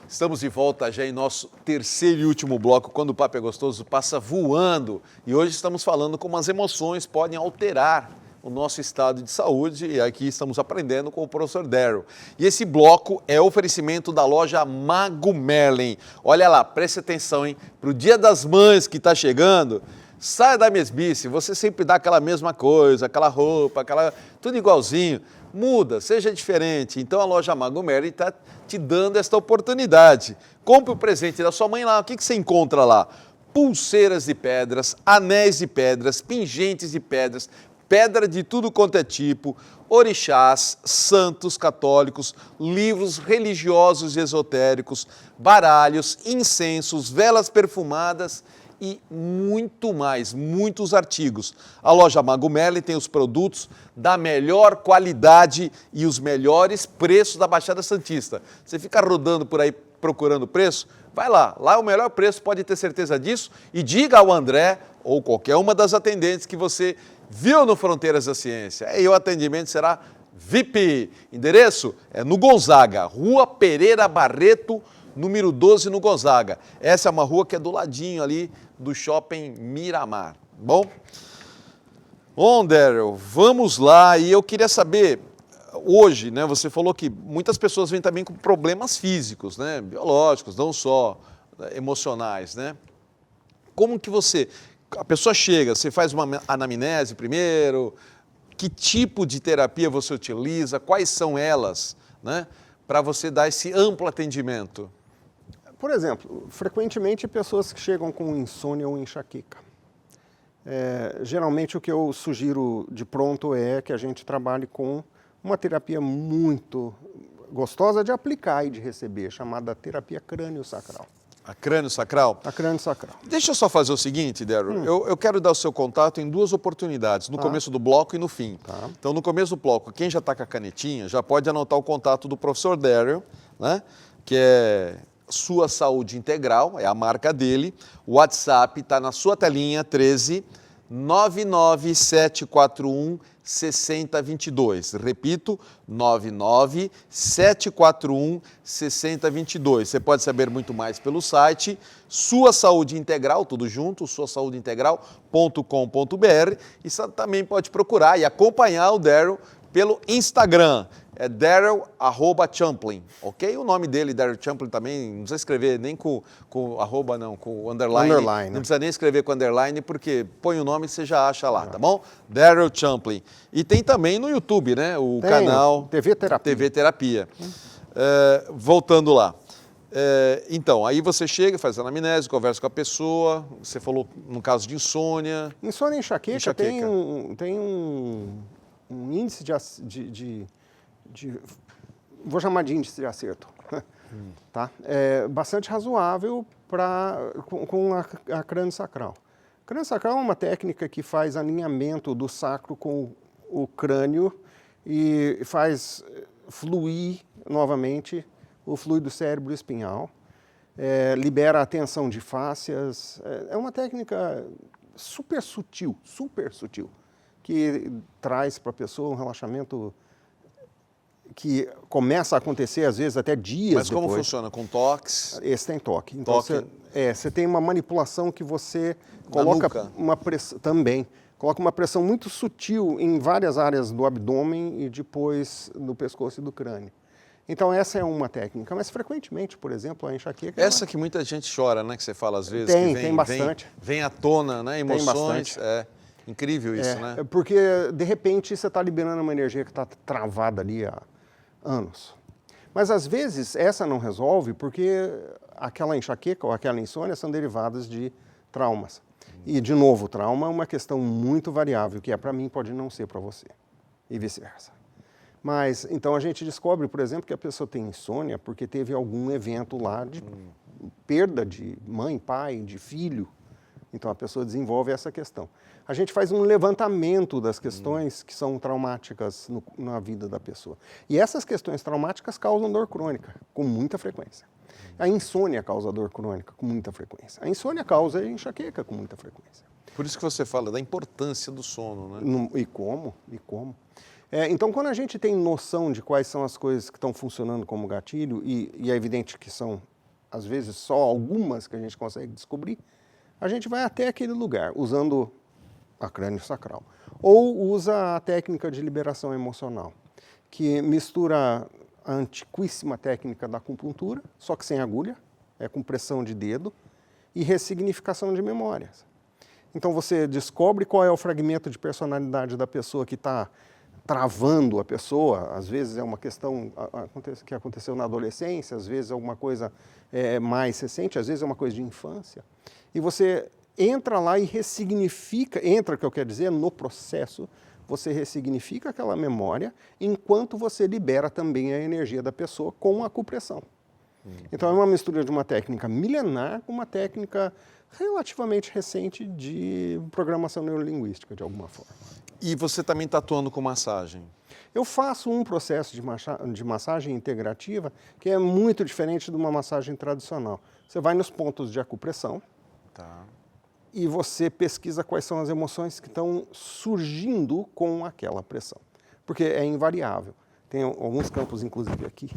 Estamos de volta já em nosso terceiro e último bloco, quando o papo é gostoso, passa voando. E hoje estamos falando como as emoções podem alterar o nosso estado de saúde, e aqui estamos aprendendo com o professor Daryl. E esse bloco é oferecimento da loja Mago Merlin. Olha lá, preste atenção, hein? Para o Dia das Mães que está chegando, saia da mesmice, você sempre dá aquela mesma coisa, aquela roupa, tudo igualzinho. Muda, seja diferente. Então a loja Mago Merlin está te dando esta oportunidade. Compre o presente da sua mãe lá. O que você encontra lá? Pulseiras de pedras, anéis de pedras, pingentes de pedras, pedra de tudo quanto é tipo, orixás, santos católicos, livros religiosos e esotéricos, baralhos, incensos, velas perfumadas e muito mais, muitos artigos. A loja Mago Merlin tem os produtos da melhor qualidade e os melhores preços da Baixada Santista. Você fica rodando por aí procurando preço? Vai lá, lá é o melhor preço, pode ter certeza disso, e diga ao André ou qualquer uma das atendentes que você viu no Fronteiras da Ciência. E o atendimento será VIP. Endereço é no Gonzaga, Rua Pereira Barreto, número 12 no Gonzaga. Essa é uma rua que é do ladinho ali do Shopping Miramar. Bom, Daryl, vamos lá. E eu queria saber, hoje, né, você falou que muitas pessoas vêm também com problemas físicos, né, biológicos, não só emocionais, né? Como que a pessoa chega, você faz uma anamnese primeiro, que tipo de terapia você utiliza, quais são elas, né, para você dar esse amplo atendimento? Por exemplo, frequentemente pessoas que chegam com insônia ou enxaqueca. Geralmente o que eu sugiro de pronto é que a gente trabalhe com uma terapia muito gostosa de aplicar e de receber, chamada terapia crânio-sacral. A crânio-sacral? A crânio-sacral. Deixa eu só fazer o seguinte, Daryl. Eu quero dar o seu contato em duas oportunidades, no começo do bloco e no fim. Tá. Então, no começo do bloco, quem já está com a canetinha já pode anotar o contato do professor Daryl, né? Que é Sua Saúde Integral, é a marca dele. O WhatsApp está na sua telinha, 13 99741 6022. Repito, 99741 6022. Você pode saber muito mais pelo site Sua Saúde Integral, tudo junto, suasaudeintegral.com.br, e você também pode procurar e acompanhar o Daryl pelo Instagram. É Daryl@Champlin, ok? O nome dele, Daryl Champlin, também não precisa escrever nem com arroba, não, com underline. Não precisa nem escrever com underline, porque põe o nome e você já acha lá, tá bom? Daryl Champlin. E tem também no YouTube, né? O canal TV Terapia. TV Terapia. Voltando lá. Então, aí você chega, faz a anamnese, conversa com a pessoa, você falou no caso de insônia. Insônia e enxaqueca, Enxaqueca. tem um índice vou chamar de índice de acerto, tá? É bastante razoável com a crânio-sacral. Crânio-sacral é uma técnica que faz alinhamento do sacro com o crânio e faz fluir novamente o fluido cérebro-espinhal, libera a tensão de fáscias. É uma técnica super sutil, que traz para a pessoa um relaxamento que começa a acontecer, às vezes, até dias Mas como depois. funciona? Com toques? Esse tem toque. Então, Toque. você tem uma manipulação que você Na coloca nuca? uma pressão também. Coloca uma pressão muito sutil em várias áreas do abdômen e depois no pescoço e do crânio. Então, essa é uma técnica. Mas, frequentemente, por exemplo, a enxaqueca... Essa que muita gente chora, né? Que você fala às vezes. Tem, que tem bastante. Vem à tona, né? Emoções. bastante. É incrível isso, né? Porque, de repente, você está liberando uma energia que está travada ali há anos. Mas, às vezes, essa não resolve porque aquela enxaqueca ou aquela insônia são derivadas de traumas. E, de novo, o trauma é uma questão muito variável, que para mim pode não ser para você, e vice-versa. Mas, então, a gente descobre, por exemplo, que a pessoa tem insônia porque teve algum evento lá de perda de mãe, pai, de filho. Então, a pessoa desenvolve essa questão. A gente faz um levantamento das questões que são traumáticas na vida da pessoa. E essas questões traumáticas causam dor crônica, com muita frequência. A insônia causa dor crônica, com muita frequência. A insônia causa enxaqueca, com muita frequência. Por isso que você fala da importância do sono, né? E como? Então, quando a gente tem noção de quais são as coisas que estão funcionando como gatilho, e é evidente que são, às vezes, só algumas que a gente consegue descobrir, a gente vai até aquele lugar, usando a crânio-sacral. Ou usa a técnica de liberação emocional, que mistura a antiquíssima técnica da acupuntura, só que sem agulha, com pressão de dedo, e ressignificação de memórias. Então, você descobre qual é o fragmento de personalidade da pessoa que está travando a pessoa. Às vezes é uma questão que aconteceu na adolescência, às vezes é alguma coisa mais recente, às vezes é uma coisa de infância. E você entra lá e ressignifica, que eu quero dizer, no processo, você ressignifica aquela memória, enquanto você libera também a energia da pessoa com a acupressão. Então é uma mistura de uma técnica milenar com uma técnica relativamente recente de programação neurolinguística, de alguma forma. E você também está atuando com massagem? Eu faço um processo de massagem integrativa que é muito diferente de uma massagem tradicional. Você vai nos pontos de acupressão, Tá. e você pesquisa quais são as emoções que estão surgindo com aquela pressão. Porque é invariável. Tem alguns campos, inclusive aqui,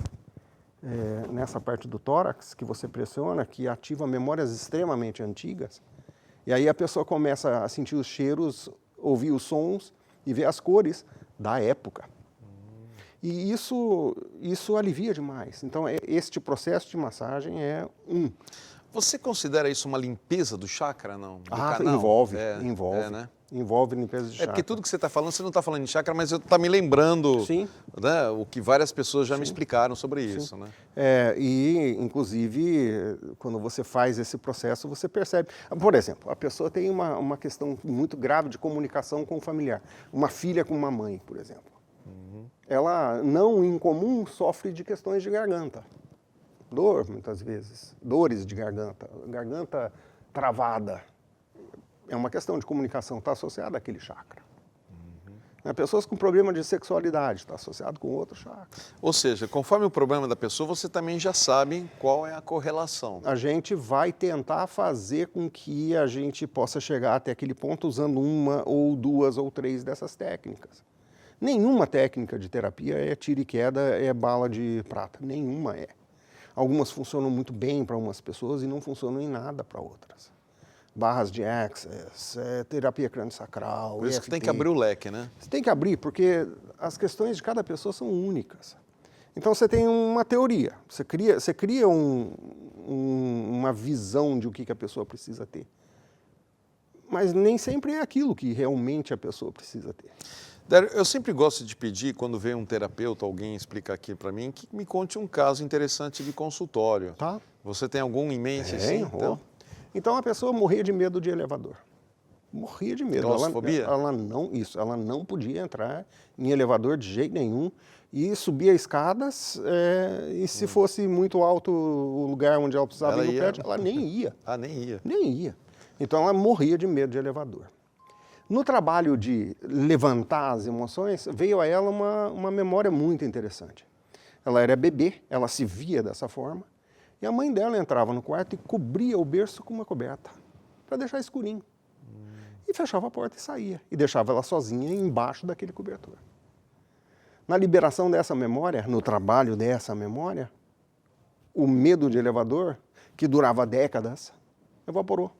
nessa parte do tórax, que você pressiona, que ativa memórias extremamente antigas. E aí a pessoa começa a sentir os cheiros, ouvir os sons e ver as cores da época. E isso alivia demais. Então, este processo de massagem é Você considera isso uma limpeza do chakra, não? Do canal? Envolve, né? envolve limpeza de chakra. Porque tudo que você está falando, você não está falando de chakra, mas está me lembrando, Sim. Né, o que várias pessoas já me explicaram sobre isso. Né? E, inclusive, quando você faz esse processo, você percebe. Por exemplo, a pessoa tem uma questão muito grave de comunicação com o familiar. Uma filha com uma mãe, por exemplo. Ela, não incomum, sofre de questões de garganta. Dor, muitas vezes. Dores de garganta. Garganta travada. É uma questão de comunicação, está associada àquele chakra. Pessoas com problema de sexualidade, está associado com outro chakra. Ou seja, conforme o problema da pessoa, você também já sabe qual é a correlação. A gente vai tentar fazer com que a gente possa chegar até aquele ponto usando uma ou duas ou três dessas técnicas. Nenhuma técnica de terapia é tiro e queda, é bala de prata. Nenhuma é. Algumas funcionam muito bem para umas pessoas e não funcionam em nada para outras. Barras de Access, terapia crânio-sacral, Por isso que tem que abrir o leque, né? Você tem que abrir, porque as questões de cada pessoa são únicas. Então, você tem uma teoria, você cria uma visão de o que a pessoa precisa ter. Mas nem sempre é aquilo que realmente a pessoa precisa ter. Dário, eu sempre gosto de pedir, quando vem um terapeuta, alguém explica aqui para mim, que me conte um caso interessante de consultório. Tá? Você tem algum em mente assim? Então a pessoa morria de medo de elevador. Morria de medo. Claustrofobia? Ela não podia entrar em elevador de jeito nenhum e subia escadas e se fosse muito alto o lugar onde ela precisava ir no prédio, ela nem ia. Ah, nem ia. Nem ia. Então ela morria de medo de elevador. No trabalho de levantar as emoções, veio a ela uma memória muito interessante. Ela era bebê, ela se via dessa forma, e a mãe dela entrava no quarto e cobria o berço com uma coberta, para deixar escurinho. E fechava a porta e saía, e deixava ela sozinha embaixo daquele cobertor. Na liberação dessa memória, no trabalho dessa memória, o medo de elevador, que durava décadas, evaporou.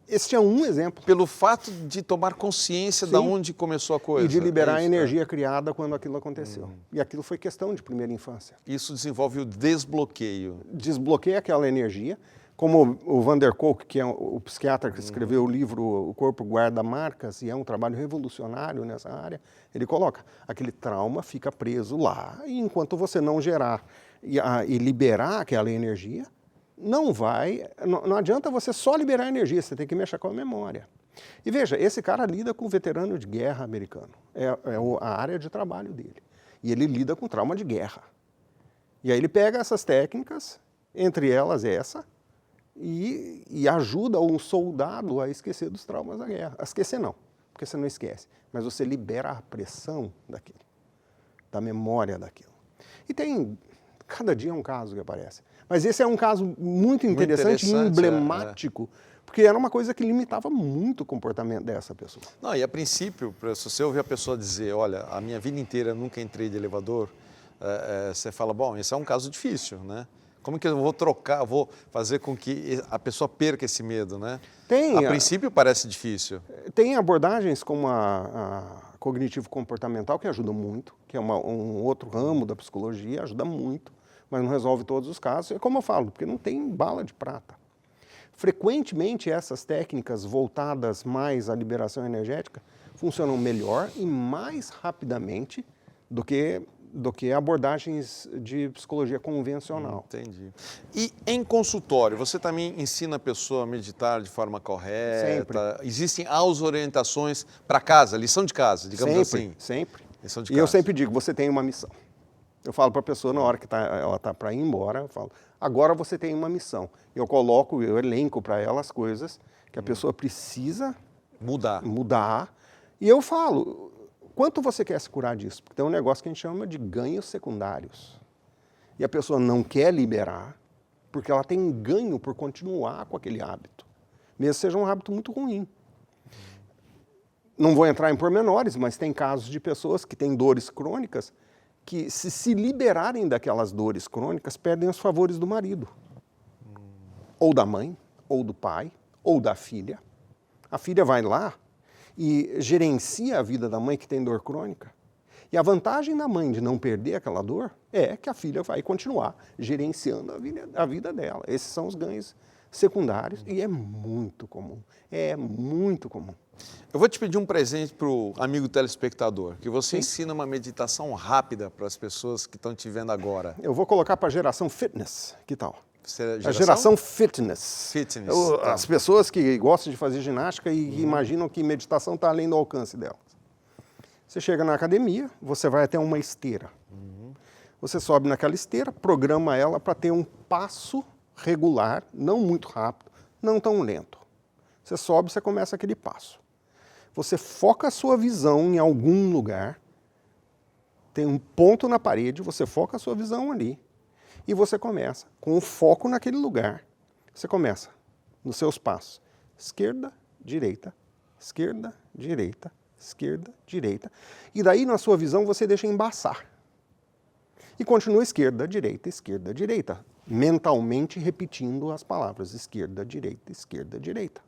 Este é um exemplo. Pelo fato de tomar consciência de onde começou a coisa. E de liberar a energia criada quando aquilo aconteceu. E aquilo foi questão de primeira infância. Isso desenvolve o desbloqueio. Desbloqueia aquela energia. Como o Van der Kolk, que é o psiquiatra que escreveu o livro O Corpo Guarda Marcas, e é um trabalho revolucionário nessa área, ele coloca, aquele trauma fica preso lá, e enquanto você não gerar e liberar aquela energia, não adianta você só liberar energia, você tem que mexer com a memória. E veja, esse cara lida com veterano de guerra americano, é a área de trabalho dele. E ele lida com trauma de guerra. E aí ele pega essas técnicas, entre elas essa, e ajuda um soldado a esquecer dos traumas da guerra. A esquecer não, porque você não esquece, mas você libera a pressão daquilo, da memória daquilo. E cada dia é um caso que aparece. Mas esse é um caso muito interessante e emblemático, porque era uma coisa que limitava muito o comportamento dessa pessoa. Não, e a princípio, se você ouvir a pessoa dizer, olha, a minha vida inteira nunca entrei de elevador, você fala, bom, esse é um caso difícil, né? Como que eu vou trocar, vou fazer com que a pessoa perca esse medo, né? A princípio parece difícil. Tem abordagens como a cognitivo-comportamental que ajudam muito, que é um outro ramo da psicologia, ajuda muito, mas não resolve todos os casos. É como eu falo, porque não tem bala de prata. Frequentemente essas técnicas voltadas mais à liberação energética funcionam melhor e mais rapidamente do que abordagens de psicologia convencional. Entendi. E em consultório, você também ensina a pessoa a meditar de forma correta? Sempre. Existem as orientações para casa, lição de casa, digamos assim? Sempre. Lição de E casa. eu sempre digo, você tem uma missão. Eu falo para a pessoa, na hora que ela está para ir embora, eu falo, agora você tem uma missão. Eu elenco para ela as coisas que a pessoa precisa mudar. E eu falo, quanto você quer se curar disso? Porque tem um negócio que a gente chama de ganhos secundários. E a pessoa não quer liberar, porque ela tem ganho por continuar com aquele hábito, mesmo que seja um hábito muito ruim. Não vou entrar em pormenores, mas tem casos de pessoas que têm dores crônicas que, se liberarem daquelas dores crônicas, perdem os favores do marido. Ou da mãe, ou do pai, ou da filha. A filha vai lá e gerencia a vida da mãe que tem dor crônica. E a vantagem da mãe de não perder aquela dor é que a filha vai continuar gerenciando a vida dela. Esses são os ganhos secundários e é muito comum. É muito comum. Eu vou te pedir um presente para o amigo telespectador, que você ensina uma meditação rápida para as pessoas que estão te vendo agora. Eu vou colocar para a geração fitness, que tal? A geração fitness. Tá. As pessoas que gostam de fazer ginástica e imaginam que meditação está além do alcance delas. Você chega na academia, você vai até uma esteira. Você sobe naquela esteira, programa ela para ter um passo regular, não muito rápido, não tão lento. Você sobe, você começa aquele passo. Você foca a sua visão em algum lugar, tem um ponto na parede, você foca a sua visão ali, e você começa, com o foco naquele lugar, você começa nos seus passos, esquerda, direita, esquerda, direita, esquerda, direita, e daí na sua visão você deixa embaçar. E continua esquerda, direita, mentalmente repetindo as palavras esquerda, direita.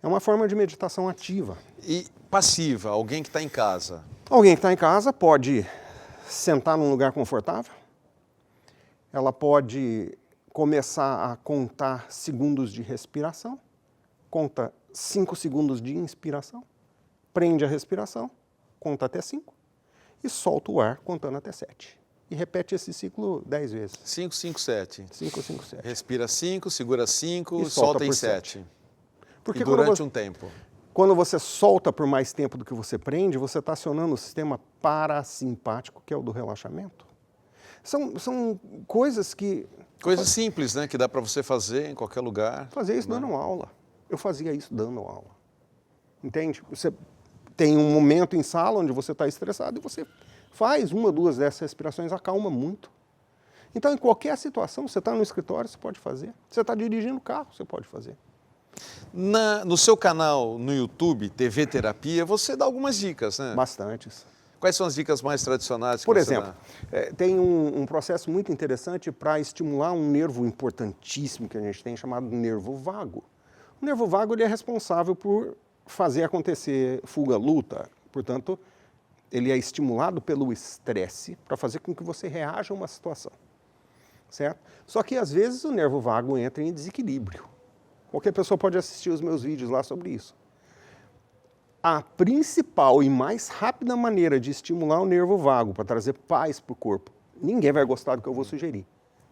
É uma forma de meditação ativa. E passiva, alguém que está em casa? Alguém que está em casa pode sentar num lugar confortável, ela pode começar a contar segundos de respiração, conta 5 segundos de inspiração, prende a respiração conta até 5 e solta o ar contando até 7. E repete esse ciclo 10 vezes. 5, 5, 7. 5, 5, 7. Respira 5, segura 5 E e solta em por 7. Porque E durante um tempo. Quando você solta por mais tempo do que você prende, você está acionando o sistema parasimpático, que é o do relaxamento. São coisas que... Coisas simples, né? Que dá para você fazer em qualquer lugar. Fazer isso dando aula. Eu fazia isso dando aula. Entende? Você tem um momento em sala onde você está estressado e você faz 1 ou 2 dessas respirações, acalma muito. Então, em qualquer situação, você está no escritório, você pode fazer. Você está dirigindo o carro, você pode fazer. No seu canal no YouTube, TV Terapia, você dá algumas dicas, né? Bastantes. Quais são as dicas mais tradicionais que Por você exemplo, tem um processo muito interessante para estimular um nervo importantíssimo que a gente tem, chamado nervo vago. O nervo vago ele é responsável por fazer acontecer fuga-luta. Portanto, ele é estimulado pelo estresse para fazer com que você reaja a uma situação. Certo? Só que, às vezes, o nervo vago entra em desequilíbrio. Qualquer pessoa pode assistir os meus vídeos lá sobre isso. A principal e mais rápida maneira de estimular o nervo vago para trazer paz para o corpo, ninguém vai gostar do que eu vou sugerir.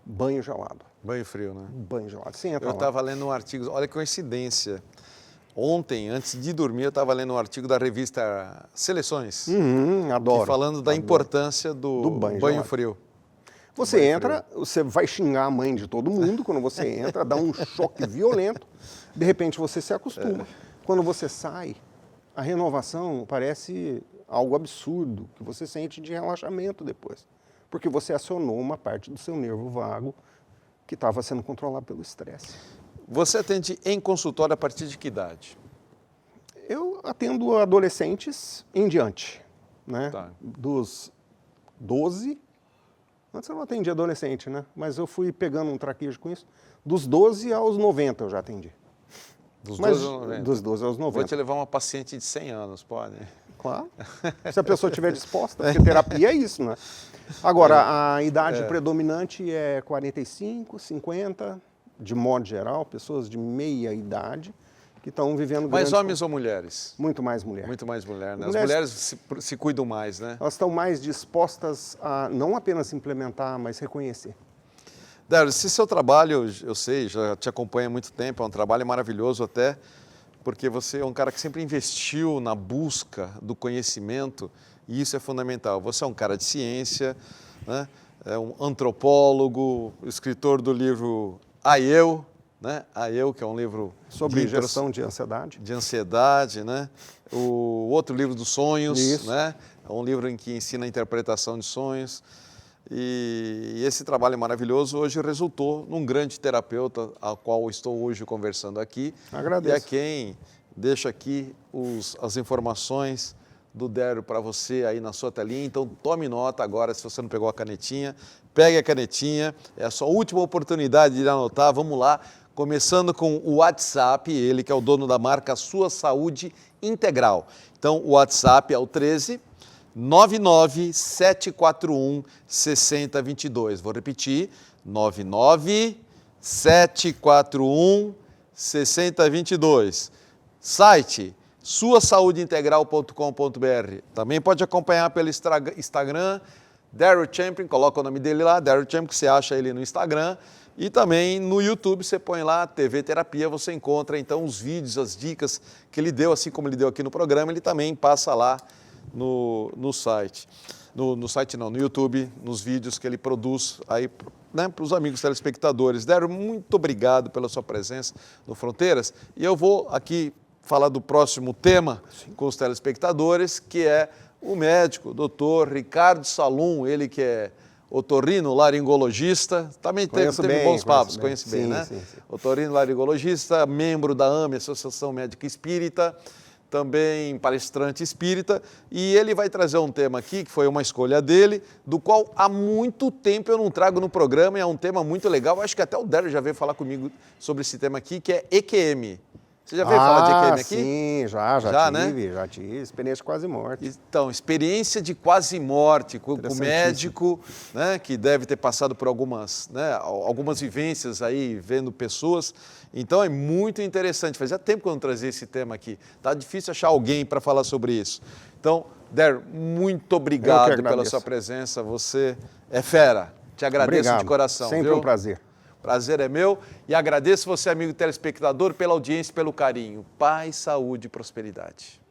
Banho gelado. Banho frio, né? Banho gelado. Você entra Eu lá. estava lendo um artigo, olha que coincidência. Ontem, antes de dormir, eu estava lendo um artigo da revista Seleções, Adoro. falando da importância do banho gelado. frio. Você entra, você vai xingar a mãe de todo mundo quando você entra, dá um choque violento, de repente você se acostuma. Quando você sai, a renovação parece algo absurdo, que você sente de relaxamento depois. Porque você acionou uma parte do seu nervo vago que estava sendo controlado pelo estresse. Você atende em consultório a partir de que idade? Eu atendo adolescentes em diante, né? Tá. Dos 12, antes eu não atendia adolescente, né? Mas eu fui pegando um traquejo com isso. Dos 12 aos 90 eu já atendi. Dos 12 Mas aos 90? dos 12 aos 90. Vou te levar uma paciente de 100 anos, pode? Claro. Se a pessoa estiver disposta, porque terapia é isso, né? Agora, a idade predominante é 45, 50, de modo geral, pessoas de meia idade que estão vivendo... Mais homens ou mulheres? Muito mais mulher. Muito mais mulher, né? As Mulheres- mulheres se cuidam mais, né? Elas estão mais dispostas a não apenas implementar, mas reconhecer. Dário, esse seu trabalho, eu sei, já te acompanho há muito tempo, é um trabalho maravilhoso até, porque você é um cara que sempre investiu na busca do conhecimento e isso é fundamental. Você é um cara de ciência, né? É um antropólogo, escritor do livro A Eu, né? A Eu, que é um livro Sobre gestão de ansiedade. de ansiedade, né? O outro livro dos sonhos, Isso. né? É um livro em que ensina a interpretação de sonhos. E esse trabalho maravilhoso hoje resultou num grande terapeuta, ao qual estou hoje conversando aqui. Agradeço. E a quem deixo aqui as informações do Dário para você aí na sua telinha. Então tome nota agora, se você não pegou a canetinha, pegue a canetinha, é a sua última oportunidade de anotar, vamos lá. Começando com o WhatsApp, ele que é o dono da marca Sua Saúde Integral. Então o WhatsApp é o 13 99741 6022. Vou repetir, 99741 6022. Site suasaudeintegral.com.br. Também pode acompanhar pelo Instagram, Dário Champion, coloca o nome dele lá, Dário Champion, que você acha ele no Instagram. E também no YouTube, você põe lá TV Terapia, você encontra então os vídeos, as dicas que ele deu, assim como ele deu aqui no programa, ele também passa lá no site. No site não, no YouTube, nos vídeos que ele produz aí, né, para os amigos telespectadores. Dário, muito obrigado pela sua presença no Fronteiras. E eu vou aqui falar do próximo tema com os telespectadores, que é o médico, doutor Ricardo Salum, ele que é otorrinolaringologista, também teve bons papos, conhece bem, né? Sim. Otorrinolaringologista, membro da AME, Associação Médica Espírita, também palestrante espírita, e ele vai trazer um tema aqui, que foi uma escolha dele, do qual há muito tempo eu não trago no programa, e é um tema muito legal, acho que até o Dário já veio falar comigo sobre esse tema aqui, que é EQM. Você já veio falar de EQM aqui? Sim, já tive, né? Já tive, experiência de quase morte. Então, experiência de quase morte, com o médico, né, que deve ter passado por algumas vivências aí, vendo pessoas. Então, é muito interessante. Fazia tempo que eu não trazia esse tema aqui. Tá difícil achar alguém para falar sobre isso. Então, Der, muito obrigado pela sua presença. Você é fera. Te agradeço de coração. Sempre um prazer. Prazer é meu. E agradeço você, amigo telespectador, pela audiência e pelo carinho. Paz, saúde e prosperidade.